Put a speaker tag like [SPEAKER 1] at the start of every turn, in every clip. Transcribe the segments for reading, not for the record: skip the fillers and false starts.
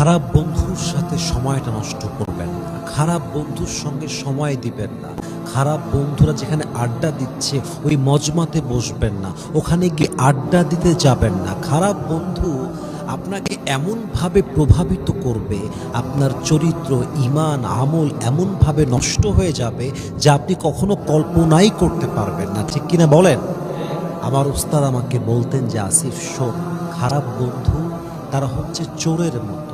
[SPEAKER 1] খারাপ বন্ধুর সাথে সময়টা নষ্ট করবেন না, খারাপ বন্ধুর সঙ্গে সময় দিবেন না। খারাপ বন্ধুরা যেখানে আড্ডা দিচ্ছে ওই মজমাতে বসবেন না, ওখানে গিয়ে আড্ডা দিতে যাবেন না। খারাপ বন্ধু আপনাকে এমনভাবে প্রভাবিত করবে, আপনার চরিত্র, ঈমান, আমল এমনভাবে নষ্ট হয়ে যাবে যা আপনি কখনো কল্পনাই করতে পারবেন না। ঠিক কিনা বলেন? আমার উস্তাদ আমাকে বলতেন যে আসিফ শোন, খারাপ বন্ধু তারা হচ্ছে চোরের মতো।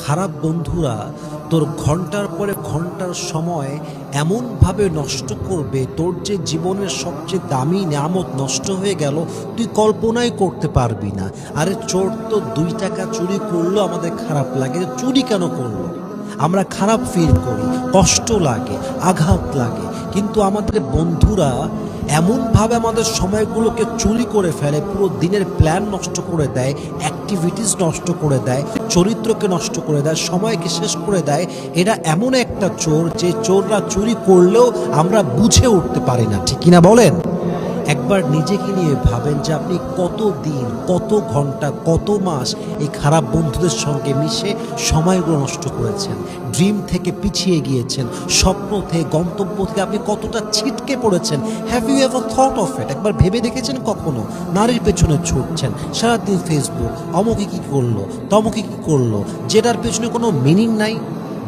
[SPEAKER 1] খারাপ বন্ধুরা তোর ঘন্টার পরে ঘন্টার সময় এমনভাবে নষ্ট করবে, তোর যে জীবনের সবচেয়ে দামি নিয়ামত নষ্ট হয়ে গেল তুই কল্পনাই করতে পারবি না। আরে চোর তো 2 টাকা চুরি করলো আমাদের খারাপ লাগে, চুরি কেন করলো? আমরা খারাপ ফিল করি, কষ্ট লাগে, আঘাত লাগে। কিন্তু আমাদের বন্ধুরা এমনভাবে আমাদের সময়গুলোকে চুরি করে ফেলে, পুরো দিনের প্ল্যান নষ্ট করে দেয়, অ্যাক্টিভিটিস নষ্ট করে দেয়, চরিত্রকে নষ্ট করে দেয়, সময়কে শেষ করে দেয়। এরা এমন একটা চোর যে চোররা চুরি করলেও আমরা বুঝে উঠতে পারি না। ঠিক কিনা বলেন? একবার নিজেকে নিয়ে ভাবেন যে আপনি কত দিন, কত ঘন্টা, কত মাস এই খারাপ বন্ধুদের সঙ্গে মিশে সময়গুলো নষ্ট করেছেন, ড্রিম থেকে পিছিয়ে গিয়েছেন, স্বপ্ন থেকে, গন্তব্য থেকে আপনি কতটা ছিটকে পড়েছেন। Have you ever thought of it? একবার ভেবে দেখেছেন কখনো? নারীর পেছনে ছুটছেন সারাদিন, ফেসবুক, অমুকে কী করলো, তমুকে কী করলো, যেটার পেছনে কোনো মিনিং নাই,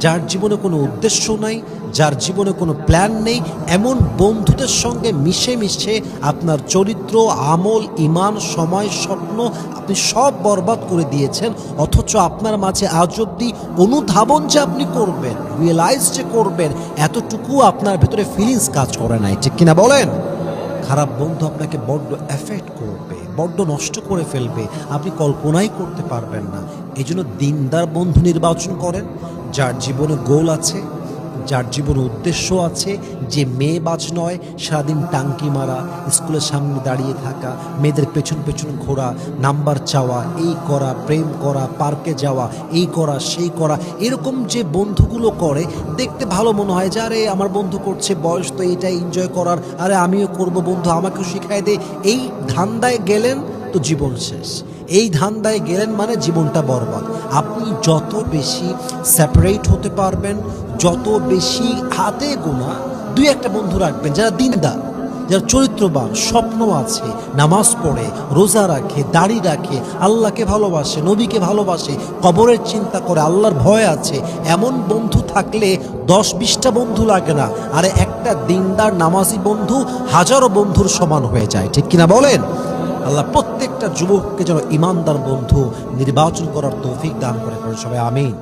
[SPEAKER 1] যার জীবনে কোনো উদ্দেশ্য নাই, যার জীবনে কোনো প্ল্যান নেই, এমন বন্ধুদের সঙ্গে মিশে মিশে আপনার চরিত্র, আমল, ঈমান, সময়, স্বপ্ন আপনি সব বরবাদ করে দিয়েছেন। অথচ আপনার মাঝে আজ অবধি অনুধাবন যে আপনি করবেন, রিয়েলাইজ যে করবেন, এতটুকু আপনার ভেতরে ফিলিংস কাজ করে নাই। ঠিক কিনা বলেন? খারাপ বন্ধু আপনাকে বড্ড এফেক্ট করবে, বড্ড নষ্ট করে ফেলবে, আপনি কল্পনাই করতে পারবেন না। এই জন্য দিনদার বন্ধু নির্বাচন করেন, যার জীবনে গোল আছে, যার জীবনে উদ্দেশ্য আছে, যে মেয়েবাজ নয়, সারাদিন টাঙ্কি মারা, স্কুলের সামনে দাঁড়িয়ে থাকা, মেয়েদের পেছন পেছন ঘোরা, নাম্বার চাওয়া, এই করা, প্রেম করা, পার্কে যাওয়া, এই করা, সেই করা, এরকম যে বন্ধুগুলো করে দেখতে ভালো মনে হয় যে আরে আমার বন্ধু করছে, বয়স তো এটা এনজয় করার, আরে আমিও করব, বন্ধু আমাকেও শিখাই দে। এই ধান্দায় গেলেন তো জীবন শেষ। এই ধান্দায় গেলেন মানে জীবনটা বরবাদ। আপনি যত বেশি সেপারেট হতে পারবেন, যত বেশি হাতে গোনা 2-1টা বন্ধু রাখবেন যারা দিনদার, যারা চরিত্রবান, স্বপ্ন আছে, নামাজ পড়ে, রোজা রাখে, দাড়ি রাখে, আল্লাহকে ভালোবাসে, নবীকে ভালোবাসে, কবরের চিন্তা করে, আল্লাহর ভয় আছে। এমন বন্ধু থাকলে 10-20টা বন্ধু লাগে না। আরে একটা দিনদার নামাজি বন্ধু হাজারো বন্ধুর সমান হয়ে যায়। ঠিক কিনা বলেন? আল্লাহ প্রত্যেকটা যুবককে যেন ইমানদার বন্ধু নির্বাচন করার তৌফিক দান করে। সবাই আমিন।